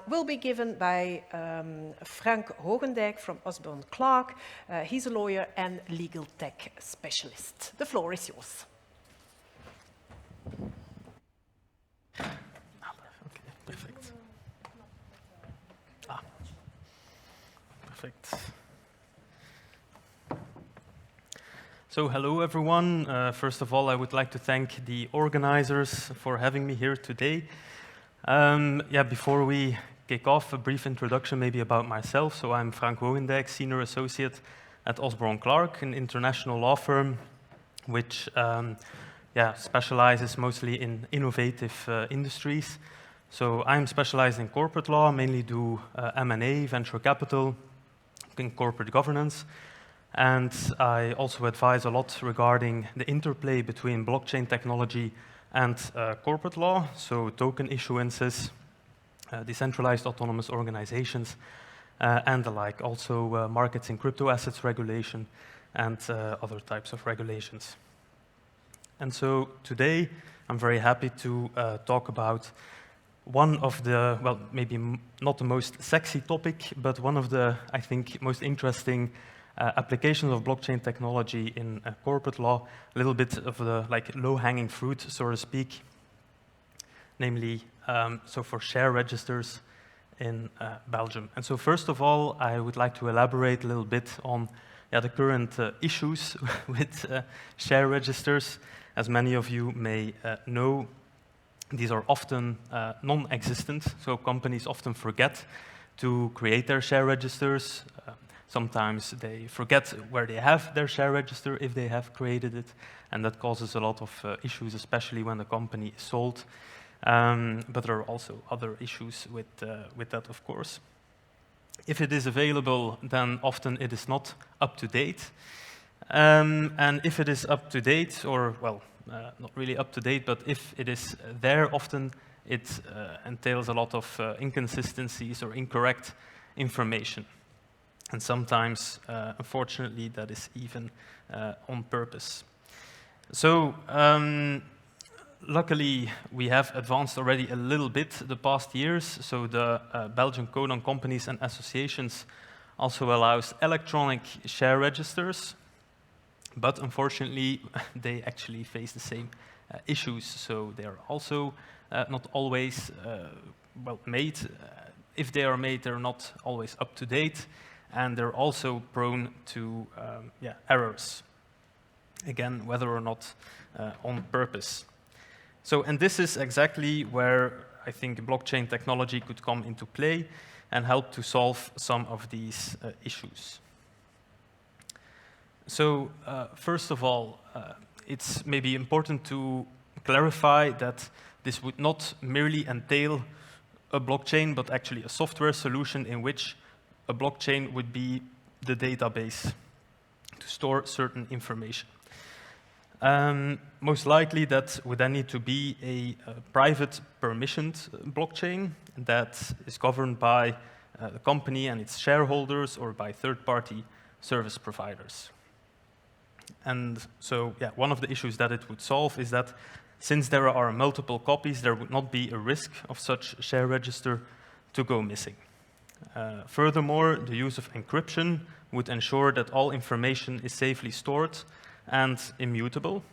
will be given by Frank Hoogendijk from Osborne Clarke. He's a lawyer and legal tech specialist. The floor is yours. Okay, perfect. Perfect. So hello everyone. First of all, I would like to thank the organizers for having me here today. Before we kick off, a brief introduction maybe about myself. So I'm Frank Hoogendijk, Senior Associate at Osborne Clarke, an international law firm which specializes mostly in innovative industries. So I'm specialized in corporate law, mainly do M&A, venture capital, in corporate governance. And I also advise a lot regarding the interplay between blockchain technology and corporate law, so token issuances, decentralized autonomous organizations, and the like. Also markets in crypto assets regulation and other types of regulations. And so today, I'm very happy to talk about one of the, well, maybe not the most sexy topic, but one of the, I think, most interesting applications of blockchain technology in corporate law, a little bit of the low-hanging fruit, so to speak, namely, so for share registers in Belgium. And so first of all, I would like to elaborate a little bit on the current issues with share registers. As many of you may know, these are often non-existent, so companies often forget to create their share registers. Sometimes they forget where they have their share register if they have created it, and that causes a lot of issues, especially when the company is sold. But there are also other issues with that, of course. If it is available, then often it is not up to date. And if it is up to date, or, well, not really up to date, but if it is there, often it entails a lot of inconsistencies or incorrect information. And sometimes, unfortunately, that is even on purpose. So, luckily, we have advanced already a little bit the past years. So the Belgian Code on Companies and Associations also allows electronic share registers. But unfortunately, they actually face the same issues. So they are also not always well made. If they are made, they're not always up to date. And they're also prone to errors. Again, whether or not on purpose. So, and this is exactly where I think blockchain technology could come into play and help to solve some of these issues. So, first of all, it's maybe important to clarify that this would not merely entail a blockchain, but actually a software solution in which a blockchain would be the database to store certain information. Most likely that would then need to be a private permissioned blockchain that is governed by the company and its shareholders or by third-party service providers. And so, one of the issues that it would solve is that since there are multiple copies, there would not be a risk of such share register to go missing. Furthermore, the use of encryption would ensure that all information is safely stored and immutable,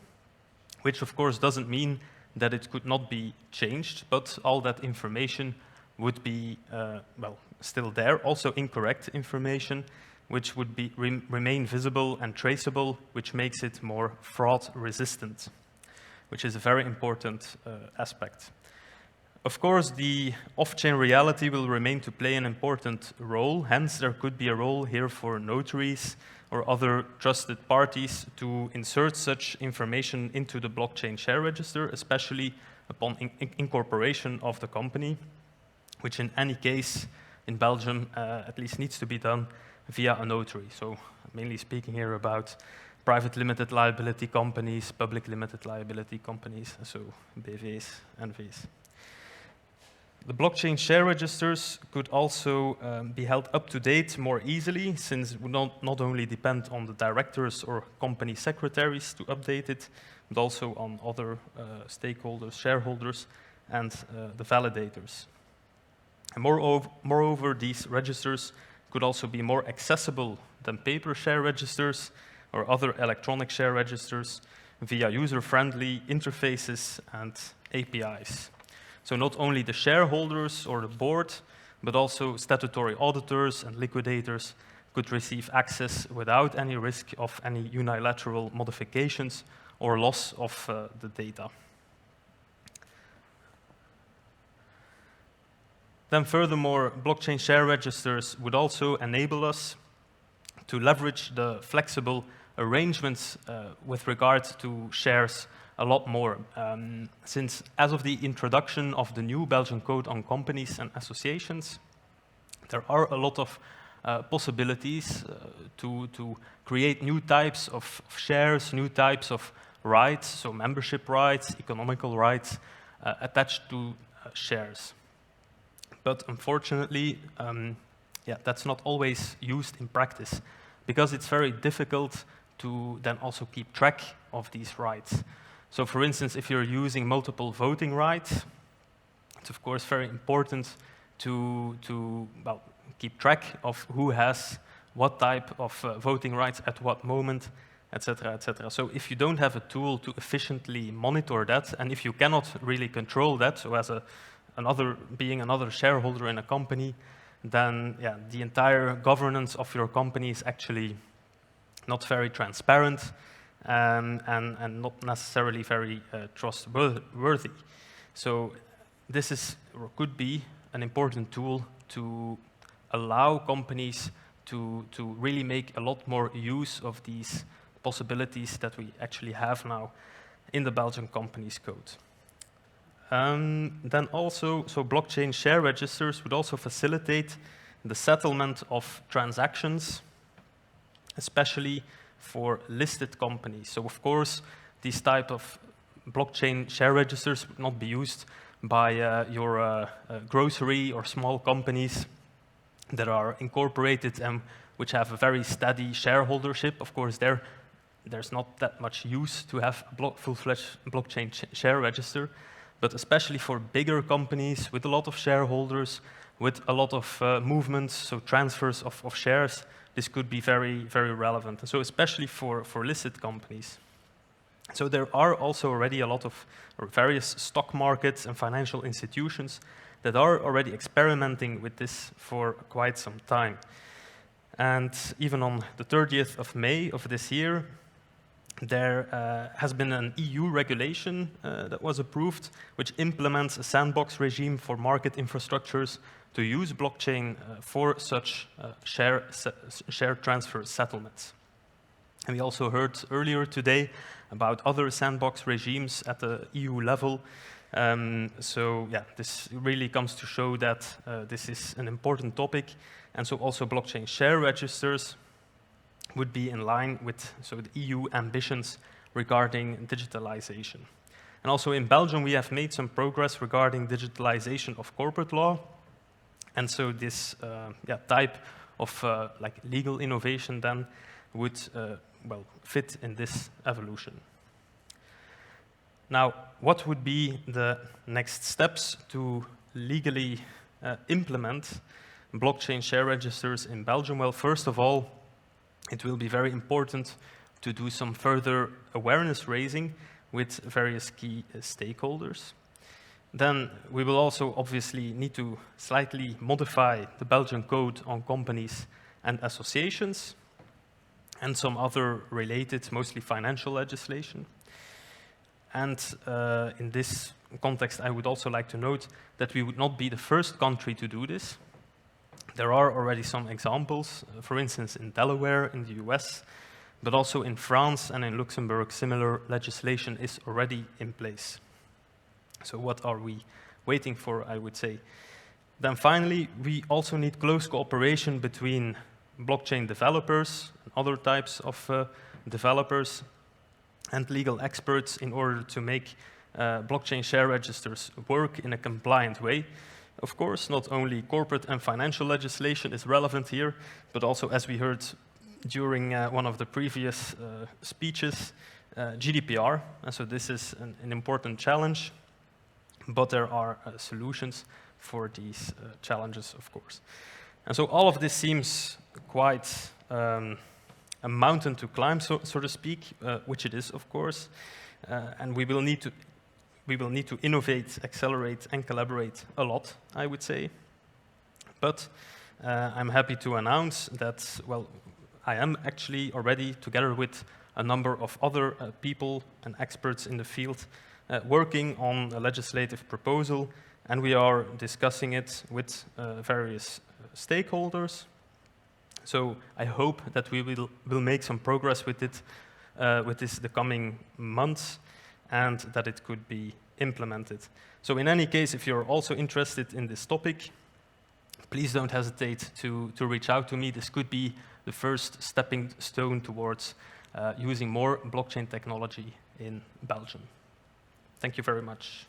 which of course doesn't mean that it could not be changed, but all that information would be, still there. Also incorrect information, which would be remain visible and traceable, which makes it more fraud resistant, which is a very important aspect. Of course, the off-chain reality will remain to play an important role. Hence, there could be a role here for notaries or other trusted parties to insert such information into the blockchain share register, especially upon incorporation of the company, which in any case in Belgium at least needs to be done via a notary. So mainly speaking here about private limited liability companies, public limited liability companies, so BV's, NV's. The blockchain share registers could also be held up to date more easily, since it would not only depend on the directors or company secretaries to update it, but also on other stakeholders, shareholders, and the validators. And moreover, these registers could also be more accessible than paper share registers or other electronic share registers via user-friendly interfaces and APIs. So not only the shareholders or the board, but also statutory auditors and liquidators could receive access without any risk of any unilateral modifications or loss of the data. Then furthermore, blockchain share registers would also enable us to leverage the flexible arrangements with regard to shares a lot more. Since as of the introduction of the new Belgian Code on Companies and Associations, there are a lot of possibilities to create new types of shares, new types of rights, so membership rights, economical rights attached to shares. But unfortunately, that's not always used in practice because it's very difficult to then also keep track of these rights. So for instance, if you're using multiple voting rights, it's of course very important to keep track of who has what type of voting rights at what moment, etc., etc. So if you don't have a tool to efficiently monitor that, and if you cannot really control that, so as being another shareholder in a company, then the entire governance of your company is actually not very transparent and not necessarily very trustworthy. So this is or could be an important tool to allow companies to really make a lot more use of these possibilities that we actually have now in the Belgian Companies Code. Then also, so blockchain share registers would also facilitate the settlement of transactions, especially for listed companies. So of course, these type of blockchain share registers would not be used by your grocery or small companies that are incorporated and which have a very steady shareholdership. Of course, there's not that much use to have a full-fledged blockchain share register, but especially for bigger companies with a lot of shareholders, with a lot of movements, so transfers of shares, this could be very, very relevant. And so especially for listed companies. So there are also already a lot of various stock markets and financial institutions that are already experimenting with this for quite some time. And even on the 30th of May of this year, there has been an EU regulation that was approved, which implements a sandbox regime for market infrastructures to use blockchain for such share transfer settlements. And we also heard earlier today about other sandbox regimes at the EU level. So this really comes to show that this is an important topic. And so also blockchain share registers would be in line with the EU ambitions regarding digitalization. And also in Belgium, we have made some progress regarding digitalization of corporate law. And so this type of legal innovation then would fit in this evolution. Now, what would be the next steps to legally implement blockchain share registers in Belgium? Well, first of all, it will be very important to do some further awareness raising with various key stakeholders. Then we will also obviously need to slightly modify the Belgian Code on Companies and Associations and some other related, mostly financial legislation. And in this context, I would also like to note that we would not be the first country to do this. There are already some examples, for instance, in Delaware, in the US, but also in France and in Luxembourg, similar legislation is already in place. So what are we waiting for, I would say? Then finally, we also need close cooperation between blockchain developers and other types of developers and legal experts in order to make blockchain share registers work in a compliant way. Of course, not only corporate and financial legislation is relevant here, but also, as we heard during one of the previous speeches, GDPR. And so this is an important challenge, but there are solutions for these challenges, of course. And so all of this seems quite a mountain to climb, so to speak, which it is, of course. And we will need to innovate, accelerate, and collaborate a lot, I would say. But I'm happy to announce that, well, I am actually already, together with a number of other people and experts in the field, working on a legislative proposal, and we are discussing it with various stakeholders. So I hope that we will make some progress with it, the coming months, and that it could be implemented. So in any case, if you're also interested in this topic, please don't hesitate to reach out to me. This could be the first stepping stone towards using more blockchain technology in Belgium. Thank you very much.